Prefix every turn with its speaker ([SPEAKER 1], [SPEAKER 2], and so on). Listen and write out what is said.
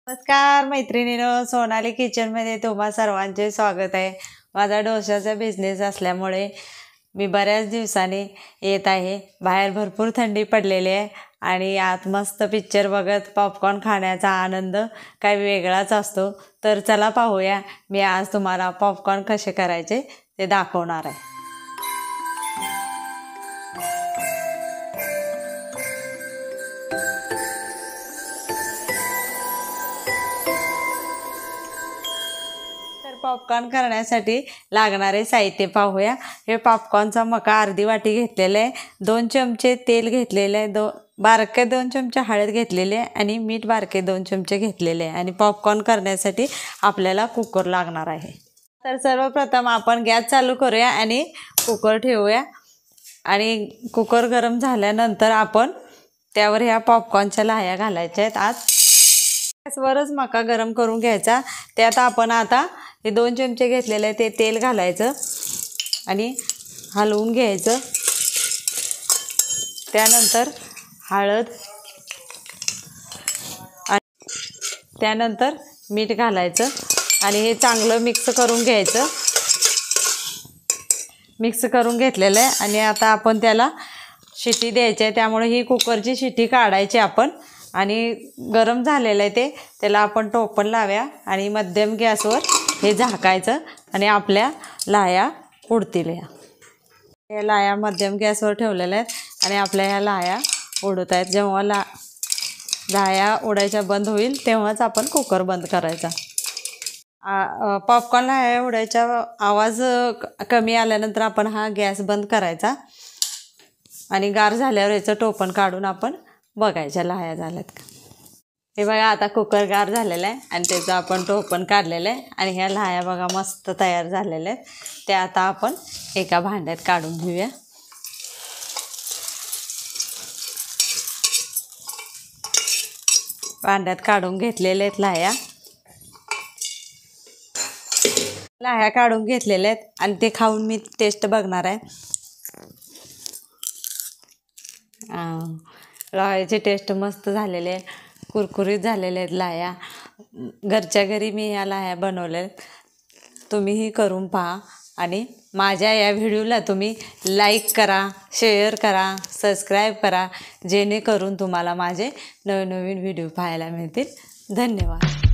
[SPEAKER 1] नमस्कार मैत्रिणींनो, सोनाली किचनमध्ये तुम्हा सर्वांचे स्वागत आहे। माझा डोशाचा बिझनेस असल्यामुळे मी बऱ्याच दिवसांनी येत आहे। बाहेर भरपूर थंडी पडलेली आहे आणि आत मस्त पिक्चर बघत पॉपकॉर्न खाण्याचा आनंद काही वेगळाच असतो। तर चला पाहूया, मी आज तुम्हाला पॉपकॉर्न कसे करायचे ते दाखवणार आहे। पॉपकॉर्न करण्यासाठी लागणारे साहित्य पाहूया। हे पॉपकॉर्नचा मका अर्धी वाटी घेतलेला आहे, 2 चमचे तेल घेतलेले आहे, बारके 2 चमचे हळद घेतलेले आहे आणि मीठ बारके 2 चमचे घेतलेले आहे। आणि पॉपकॉर्न करण्यासाठी आपल्याला कुकर लागणार आहे। तर सर्वप्रथम आपण गॅस चालू करूया आणि कुकर ठेवूया आणि कुकर गरम झाल्यानंतर आपण त्यावर ह्या पॉपकॉर्नच्या लाह्या घालायच्या आहेत। आज गॅसवरच मका गरम करून घ्यायचा। त्यात आपण आता हे 2 चमचे घेतलेले आहे ते तेल घालायचं आणि हलवून घ्यायचं। त्यानंतर हळद आणि त्यानंतर मीठ घालायचं आणि हे चांगलं मिक्स करून घ्यायचं। मिक्स करून घेतलेलं आहे आणि आता आपण त्याला शिटी द्यायची आहे, त्यामुळे ही कुकरची शिटी काढायची आपण। आणि गरम झालेलं आहे त्याला आपण टोपण लावूया आणि मध्यम गॅसवर हे झाकायचं आणि आपल्या लाह्या उडतील। या लाह्या मध्यम गॅसवर ठेवलेल्या आहेत आणि आपल्या ह्या लाह्या उडत आहेत। जेव्हा लाह्या उडायच्या बंद होईल तेव्हाच आपण कुकर बंद करायचा। पॉपकॉर्न लाह्या उडायचा आवाज कमी आल्यानंतर आपण हा गॅस बंद करायचा आणि गार झाल्यावर याचं टोपण काढून आपण बघायच्या लाह्या झाल्यात का। हे बघा, आता कुकर गार झालेलं आहे आणि त्याचं आपण टोपण काढलेलं आहे आणि ह्या लाह्या बघा मस्त तयार झालेल्या आहेत। त्या आता आपण एका भांड्यात काढून घेऊया। भांड्यात काढून घेतलेल्या आहेत लाह्या काढून घेतलेल्या आहेत आणि ते खाऊन मी टेस्ट बघणार आहे। लाह्याची टेस्ट मस्त झालेली आहे, कुरकुरीत झालेले आहेत लाह्या। घरच्या घरी मी ह्या लाह्या बनवल्या आहेत, तुम्हीही करून पहा आणि माझ्या या व्हिडिओला तुम्ही लाईक करा, शेअर करा, सबस्क्राईब करा, जेणेकरून तुम्हाला माझे नवनवीन व्हिडिओ पाहायला मिळतील। धन्यवाद।